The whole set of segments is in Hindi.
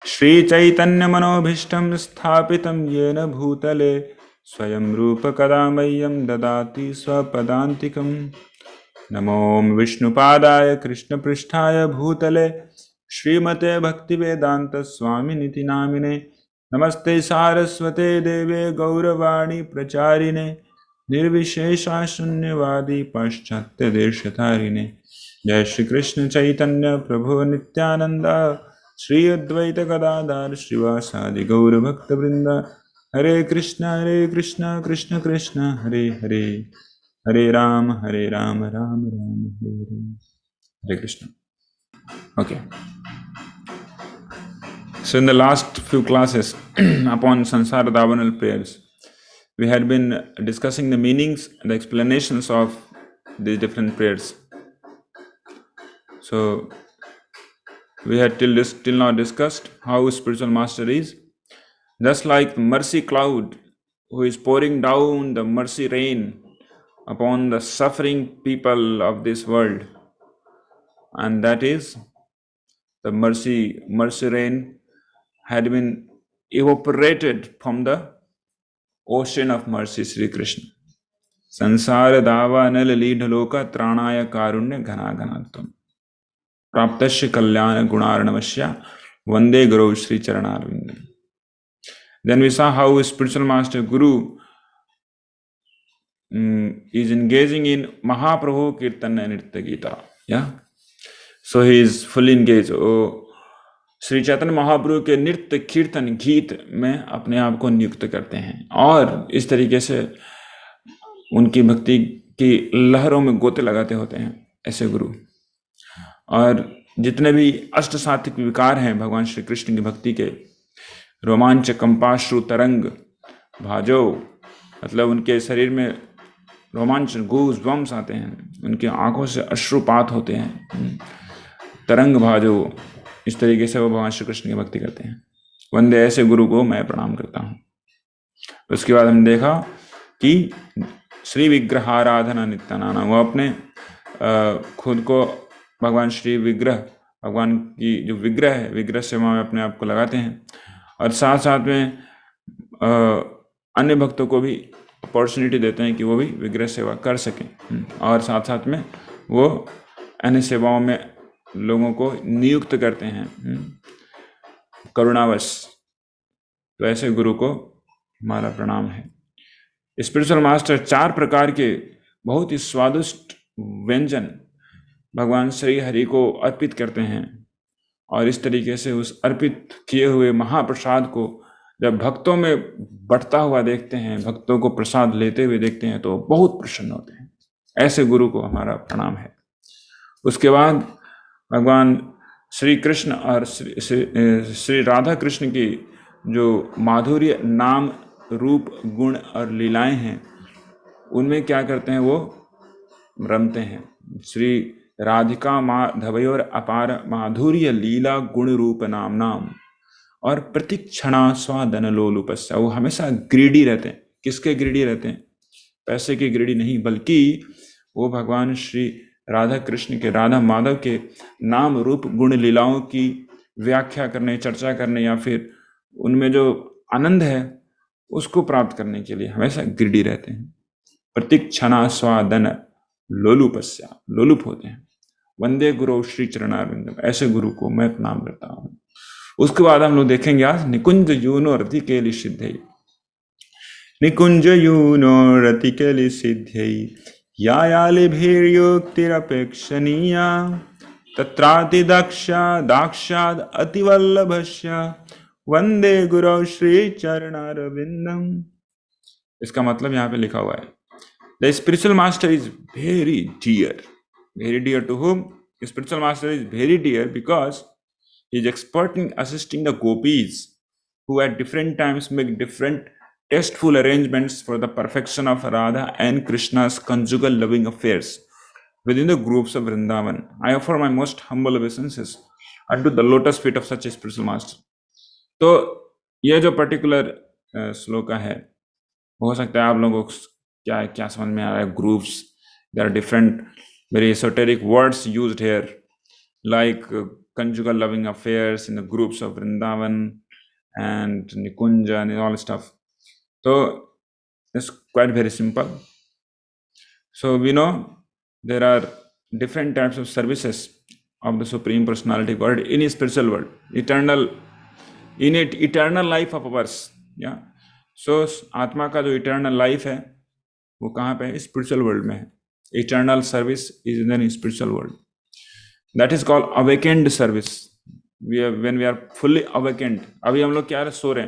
श्रीचैतन्यमनोभीष्टं स्थापितं येन भूतले स्वयं रूप कदा मह्यं ददाति स्वपदान्तिकम्। नमो विष्णुपादाय कृष्णपृष्ठाय भूतले श्रीमते भक्तिवेदांत स्वामिनिति नामिने। नमस्ते सारस्वते देवे गौरवाणी प्रचारिणे निर्विशेषा शून्यवादी पाश्चात्य देशतारिणे। जय श्री कृष्ण चैतन्य प्रभु नित्यानंद श्री अद्वैत गदाधर श्रीवासादि गौर भक्त वृंद। हरे Krishna Krishna Krishna Hare Hare Hare Ram Ram Ram Hare Hare. Hare Krishna. Okay. So in the last few classes upon Sansara Davanal prayers, we had been discussing the meanings and the explanations of these different prayers. So we had till now discussed how spiritual master is just like mercy cloud who is pouring down the mercy rain upon the suffering people of this world, and that is the mercy rain had been evaporated from the ocean of mercy, Sri Krishna. Sansara dava nal leedhaloka tranaya karunya ghana ghanatvam praptasya kalyana gunarnavasya vande guru Sri Charanarvindam. Then we saw how spiritual master Guru is engaging in Mahaprabhu Kirtana Nritya Gita. Yeah. So he is fully engaged. Shri Chaitanya Mahaprabhu के नृत्य कीर्तन गीत में अपने आप को नियुक्त करते हैं और इस तरीके से उनकी भक्ति की लहरों में गोते लगाते होते हैं ऐसे गुरु। और जितने भी अष्ट सात्विक विकार हैं भगवान श्री कृष्ण की भक्ति के, रोमांच कंपाश्रु तरंग भाजो, मतलब उनके शरीर में रोमांच गूज बम्स आते हैं, उनकी आंखों से अश्रुपात होते हैं, तरंग भाजो, इस तरीके से वो भगवान श्री कृष्ण की भक्ति करते हैं। वंदे ऐसे गुरु को मैं प्रणाम करता हूँ। उसके बाद हमने देखा कि श्री विग्रहाराधना नित्यानाना, वो अपने खुद को भगवान श्री विग्रह, भगवान की जो विग्रह है, विग्रह सेवा में अपने आप को लगाते हैं और साथ साथ में अन्य भक्तों को भी अपॉर्चुनिटी देते हैं कि वो भी विग्रह सेवा कर सकें और साथ साथ में वो अन्य सेवाओं में लोगों को नियुक्त करते हैं करुणावश। तो ऐसे गुरु को हमारा प्रणाम है। स्पिरिचुअल मास्टर 4 प्रकार के बहुत ही स्वादिष्ट व्यंजन भगवान श्री हरि को अर्पित करते हैं और इस तरीके से उस अर्पित किए हुए महाप्रसाद को जब भक्तों में बढ़ता हुआ देखते हैं, भक्तों को प्रसाद लेते हुए देखते हैं तो बहुत प्रसन्न होते हैं। ऐसे गुरु को हमारा प्रणाम है। उसके बाद भगवान श्री कृष्ण और श्री राधा कृष्ण की जो माधुर्य नाम रूप गुण और लीलाएं हैं, उनमें क्या करते हैं, वो रमते हैं। श्री राधिका माधवयोर अपार माधुर्य लीला गुण रूप नाम नाम और प्रतिक्षणा स्वादन लोलुपस्या, वो हमेशा ग्रीडी रहते हैं। किसके ग्रीडी रहते हैं? पैसे के ग्रीडी नहीं, बल्कि वो भगवान श्री राधा कृष्ण के, राधा माधव के नाम रूप गुण लीलाओं की व्याख्या करने, चर्चा करने या फिर उनमें जो आनंद है उसको प्राप्त करने के लिए हमेशा ग्रीडी रहते हैं। प्रतिक्षणा स्वादन लोलुपस्या, लोलुप होते हैं। वंदे गुरु श्री चरणारविंदम, ऐसे गुरु को मैं प्रणाम करता हूँ। उसके बाद हम लोग देखेंगे आज निकुंज यूनो रति केलि सिद्धै, निकुंज यूनो रति केलि सिद्धै यायालिभिर्युक्तिरपेक्षणीया तत्राति दाक्षाद अतिवल्लभस्य वंदे गुरु श्री चरणारविंदम। इसका मतलब यहाँ पे लिखा हुआ है, the spiritual master is very dear to whom? Spiritual master is very dear because he is expert in assisting the gopis who at different times make different tasteful arrangements for the perfection of Radha and Krishna's conjugal loving affairs within the groups of Vrindavan. I offer my most humble obeisances unto the lotus feet of such a spiritual master. तो ये जो पर्टिकुलर श्लोका है, हो सकता है आप लोगों को क्या समझ में आ रहा है। Groups, there are different very esoteric words used here like conjugal loving affairs in the groups of Vrindavan and Nikunja and all stuff. So it's quite very simple. So we know there are different types of services of the Supreme Personality of God in a spiritual world, eternal life of ours. Yeah. So आत्मा का जो eternal life है वो कहाँ पे है? Spiritual world में है. Eternal service is in the spiritual world. That is called awakened service. When we are fully awakened. अभी हम लोग क्या है? सो रहे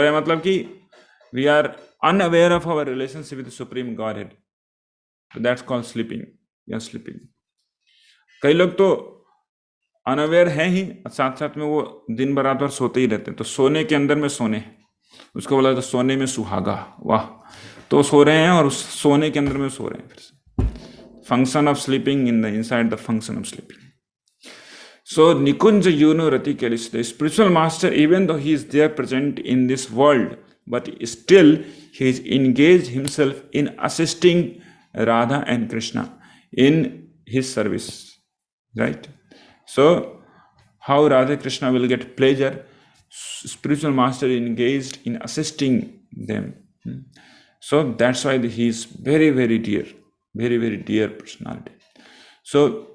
हैं मतलब कि we are unaware of our relationship with the Supreme Godhead. So that's called sleeping. We are sleeping. कई लोग तो अनअवेयर हैं ही, साथ साथ में वो दिन भर रात भर सोते ही रहते हैं. तो सोने के अंदर में सोने, उसको बोला तो सोने में सुहागा. वाह. तो सो रहे हैं और उस सोने के अंदर में सो रहे हैं. फिर से function of sleeping in the inside the function of sleeping. So Nikunja Yuno Rati Kelis, the spiritual master, even though he is there present in this world, but still he is engaged himself in assisting Radha and Krishna in his service, right? So how Radha Krishna will get pleasure? Spiritual master engaged in assisting them. So that's why he is very, very dear personality. So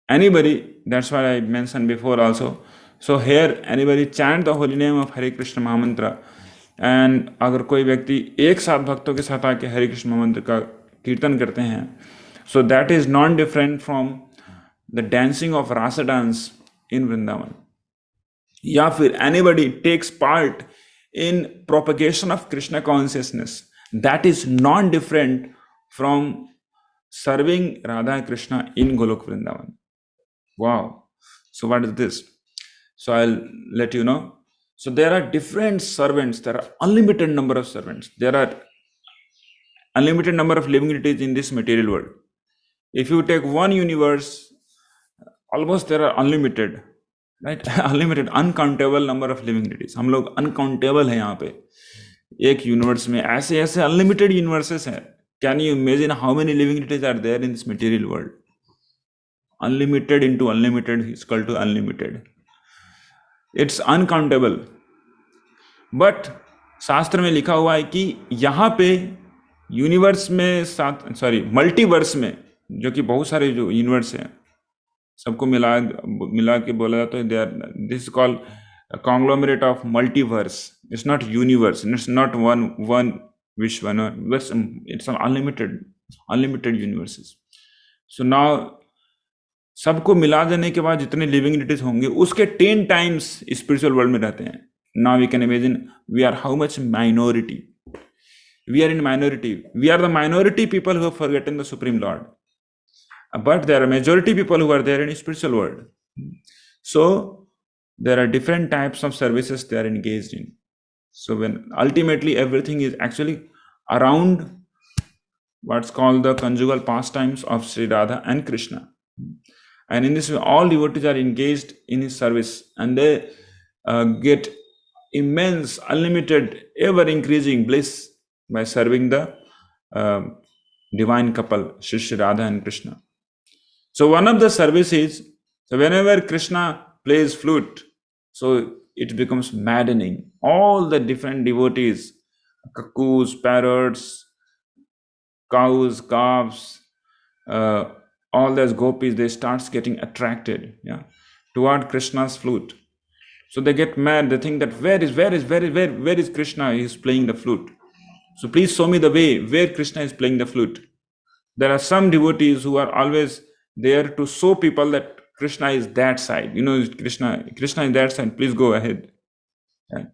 anybody, that's what I mentioned before also. So here anybody chant the holy name of Hare Krishna Mahamantra, and अगर कोई व्यक्ति एक साथ भक्तों के साथ आके हरे कृष्ण महामंत्र का कीर्तन करते हैं, so that is non different from the dancing of rasa dance in Vrindavan. या फिर anybody takes part in propagation of Krishna consciousness, that is non different from serving Radha and Krishna in Golok Vrindavan. Wow. So what is this? So I'll let you know. So there are different servants. There are unlimited number of servants. There are unlimited number of living entities in this material world. If you take one universe, almost there are unlimited, right? Unlimited, uncountable number of living entities. हम लोग uncountable हैं यहाँ पे. एक यूनिवर्स में ऐसे ऐसे unlimited universes हैं. Can you imagine how many living entities are there in this material world? Unlimited into unlimited is equal to unlimited. It's uncountable. But शास्त्र में लिखा हुआ है कि यहाँ पे यूनिवर्स में मल्टीवर्स में, जो कि बहुत सारे जो यूनिवर्स हैं, सबको मिला के बोला जाता है, this is called conglomerate of multiverse. It's not universe, it's not one विश्व, it's unlimited universes. So now सबको मिला देने के बाद जितने लिविंग एंटिटीज होंगे उसके 10 टाइम्स स्पिरिचुअल वर्ल्ड में रहते हैं. Now we can imagine we are how much minority. We are in minority. We are the minority people who have forgotten the supreme lord, but there are majority people who are there in spiritual world. So there are different types of services they are engaged in. So when ultimately everything is actually around what's called the conjugal pastimes of Sri Radha and Krishna. And in this way, all devotees are engaged in his service, and they get immense, unlimited, ever-increasing bliss by serving the divine couple, Shri Radha and Krishna. So one of the services, so whenever Krishna plays flute, so it becomes maddening. All the different devotees, cuckoos, parrots, cows, calves, all those gopis, they starts getting attracted, toward Krishna's flute. So they get mad. They think that where is Krishna? He is playing the flute. So please show me the way where Krishna is playing the flute. There are some devotees who are always there to show people that Krishna is that side. Krishna is that side. Please go ahead. Right?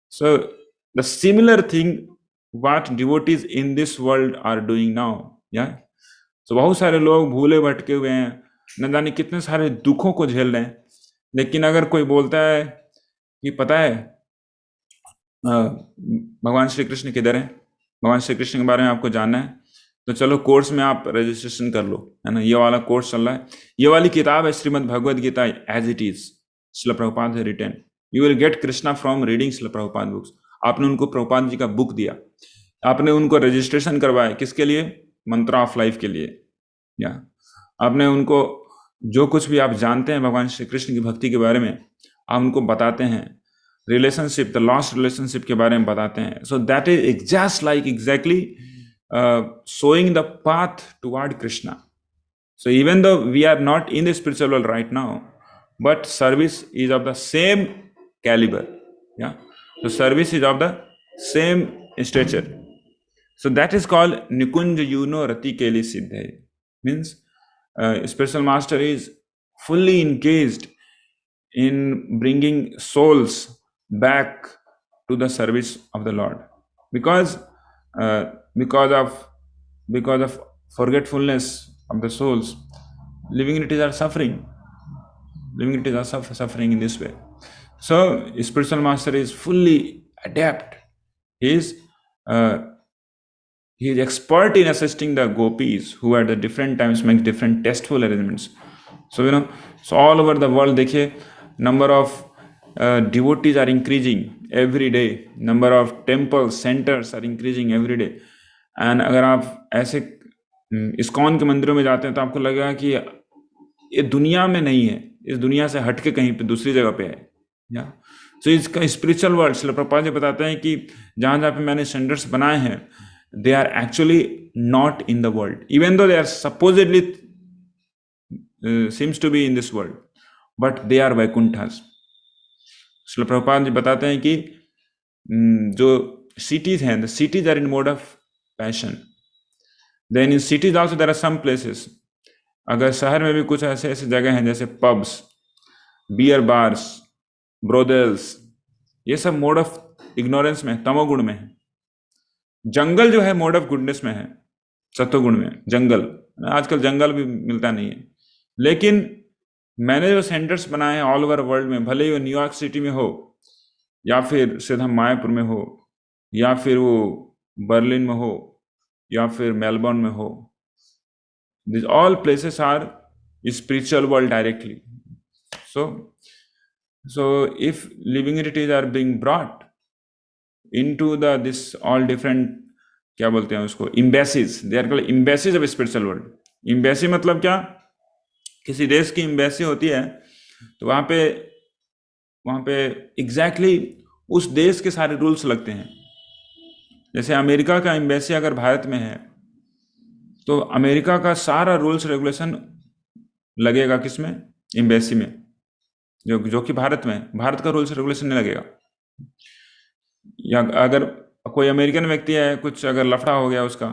So the similar thing what devotees in this world are doing now. So बहुत सारे लोग भूले भटके हुए हैं, न जाने कितने सारे दुखों को झेल रहे हैं. लेकिन अगर कोई बोलता है कि पता है भगवान श्री कृष्ण किधर है, भगवान श्री कृष्ण के बारे में आपको जानना है, तो चलो कोर्स में आप रजिस्ट्रेशन कर लो, है ना. ये वाला कोर्स चल रहा है. ये वाली किताब है Shrimad Bhagavad Gita as it is, Srila Prabhupada है written. You will get Krishna from reading Srila Prabhupada books. आपने उनको प्रभुपाद जी का बुक दिया, आपने उनको रजिस्ट्रेशन करवाया, किसके लिए? मंत्रा ऑफ लाइफ के लिए. आपने उनको जो कुछ भी आप जानते हैं भगवान श्री कृष्ण की भक्ति के बारे में, आप उनको बताते हैं, रिलेशनशिप, द लॉस्ट रिलेशनशिप के बारे में बताते हैं. So that is just like exactly showing the path toward Krishna. So even though we are not in the spiritual world right now, but service is of the same caliber. Yeah. So service is of the same stature. So that is called Nikunja Yuno Rati Keli Siddhe. Means spiritual master is fully engaged in bringing souls back to the service of the Lord, because uh, because of because of forgetfulness of the souls, living entities are suffering. Living entities are suffering in this way. So spiritual master is fully adept. He is uh, he is expert in assisting the gopis who at the different times make different tasteful arrangements. So so all over the world, देखिए, number of devotees are increasing every day. Number of temples, centers are increasing every day. And अगर आप ऐसे इस्कॉन के मंदिरों में जाते हैं तो आपको लगेगा कि ये दुनिया में नहीं है, इस दुनिया से हटके कहीं पे दूसरी जगह पे है. या सो इसका स्पिरिचुअल वर्ल्ड, श्रील प्रभुपाद जी बताते हैं कि जहाँ जहाँ पे मैंने सेंटर्स बनाए हैं, they are actually not in the world, even though they are supposedly seems to be in this world, but they are Vaikunthas. Srila Prabhupada ji बताते हैं कि जो cities हैं, the cities are in mode of passion. Then in cities also there are some places. अगर शहर में भी कुछ ऐसे ऐसे जगह हैं जैसे पब्स, बियर बार्स, ब्रोदल्स, ये सब मोड ऑफ इग्नोरेंस में, तमोगुण में है. जंगल जो है मोड ऑफ गुडनेस में है, सत्वगुण में. जंगल, आजकल जंगल भी मिलता नहीं है. लेकिन मैंने जो सेंटर्स बनाए हैं ऑल ओवर वर्ल्ड में, भले ही वो न्यूयॉर्क सिटी में हो, या फिर सीधा मायापुर में हो, या फिर वो बर्लिन में हो, या फिर मेलबर्न में हो, these all places are spiritual world directly. So if living entities are being brought into this all different, क्या बोलते हैं उसको, embassies, they are called embassies of spiritual world. Embassy मतलब क्या, किसी देश की एम्बेसी होती है तो वहाँ पे एग्जैक्टली उस देश के सारे रूल्स लगते हैं. जैसे अमेरिका का एम्बेसी अगर भारत में है तो अमेरिका का सारा रूल्स रेगुलेशन लगेगा किसमें, एम्बेसी में, जो कि भारत में, भारत का रूल्स रेगुलेशन नहीं लगेगा. या अगर कोई अमेरिकन व्यक्ति है, कुछ अगर लफड़ा हो गया उसका,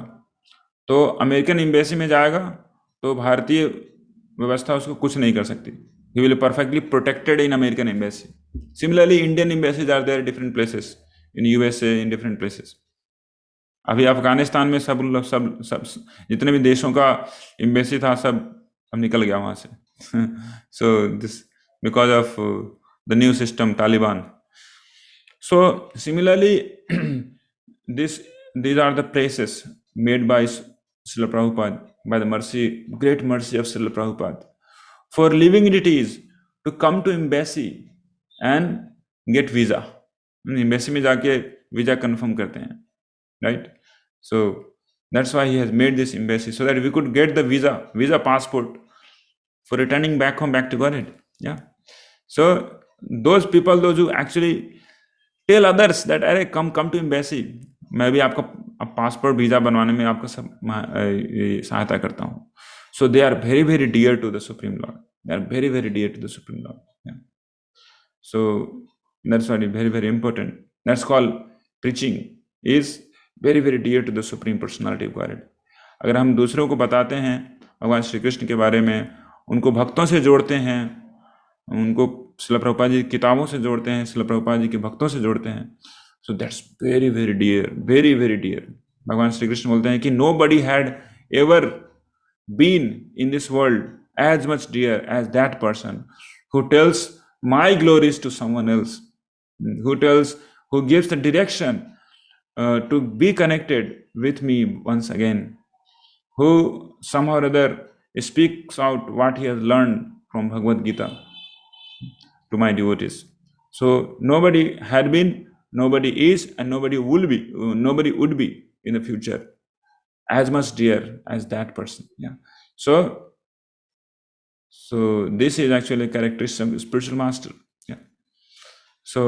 तो अमेरिकन एम्बेसी में जाएगा तो भारतीय व्यवस्था उसको कुछ नहीं कर सकती. He will perfectly protected in American embassy. Similarly Indian embassies are there different places, in USA, in different places. अभी अफगानिस्तान में सब जितने भी देशों का एम्बेसी था सब निकल गया वहाँ से. So this because of the new system Taliban. So similarly, these are the places made by Srila Prabhupada, by the great mercy of Srila Prabhupada, for living entities to come to embassy and get visa. Embassy में जाके visa confirm करते हैं, right? So that's why he has made this embassy, so that we could get the visa passport for returning back home, back to Godhead. Yeah. So those people, those who actually tell others that are come to embassy, मैं भी आपका पासपोर्ट वीजा बनवाने में आपका सब सहायता करता हूँ. So they are very very dear to the supreme lord. They are very very dear to the supreme lord. So that's what is very very important. That's called preaching is very very dear to the supreme personality of God. अगर हम दूसरों को बताते हैं भगवान श्री कृष्ण के बारे में, उनको भक्तों से जोड़ते हैं, उनको श्रील प्रभुपाद जी किताबों से जोड़ते हैं, श्रील प्रभुपाद जी के भक्तों से जोड़ते हैं, so that's very very dear, very very dear. भगवान श्री कृष्ण बोलते हैं कि nobody had ever been in this world as much dear as that person who tells my glories to someone else, who gives the direction to be connected with me once again, who somehow or other speaks out what he has learned from Bhagavad Gita to my devotees. So nobody had been, nobody is, and nobody would be in the future as much dear as that person. Yeah. So So this is actually a characteristic of spiritual master. Yeah. So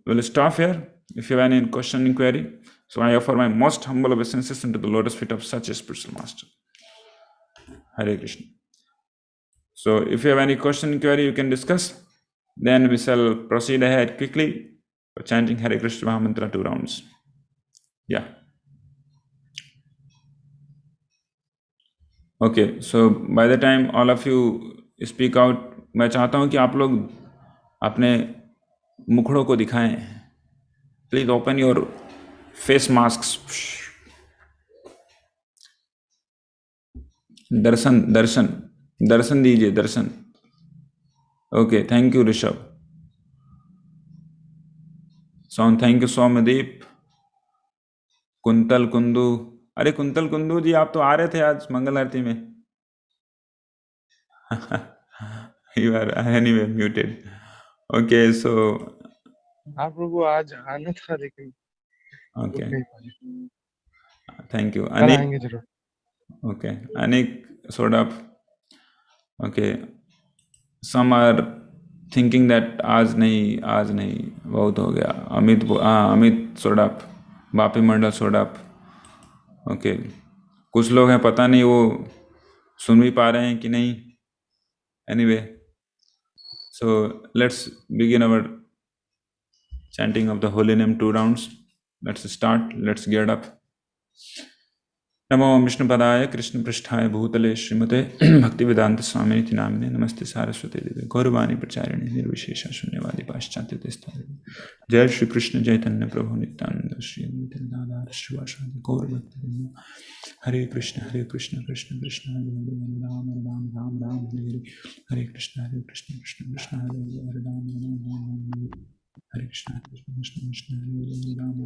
we'll stop here. If you have any question, inquiry, so I offer my most humble obeisances into the lotus feet of such a spiritual master. Hare Krishna. So if you have any question, inquiry, you can discuss. Then we shall proceed ahead quickly for chanting Hare Krishna Mahamantra 2 rounds. Yeah. Okay. So by the time all of you speak out, मैं चाहता हूँ कि आप लोग अपने मुखड़ों को दिखाएं. Please open your face masks. दर्शन दर्शन दर्शन दीजिए दर्शन. Okay, thank you Rishabh. Song thank you Soumyadeep. Kuntal Kundu. अरे कुंतल कुंदू जी, आप तो आ रहे थे आज मंगल आरती में. You are anyway muted. Okay so हाँ प्रभु, आज आना था लेकिन ओके, नहीं पाए। Thank you. कल अनिक. आएंगे जरूर। Okay Anik sort of. Okay, some are thinking that आज नहीं बहुत हो गया. Amit Amit sort of. Bapi Mandal sort of. Okay, कुछ लोग हैं पता नहीं वो सुन भी पा रहे हैं कि नहीं. Anyway, so let's begin our chanting of the holy name 2 rounds. Let's start. Let's get up. नमो विष्णुपदाय कृष्णपृष्ठाय भूतले श्रीमते भक्तिवेदांत स्वामिनिति नामिने नमस्ते सारस्वती देवी गौरवाणी प्रचारिणे निर्विशेष शून्यवादी पाश्चात्य जय श्री कृष्ण चैतन्य प्रभु नित्यानंद श्री अद्वैत श्रीवासादि गौर भक्तवृंद. हरे कृष्ण कृष्ण कृष्ण हरे हरे राम राम राम राम हरे हरे. हरे कृष्ण कृष्ण कृष्ण हरे हरे राम राम राम हरे हरे. हरे कृष्ण कृष्ण कृष्ण हरे हरे राम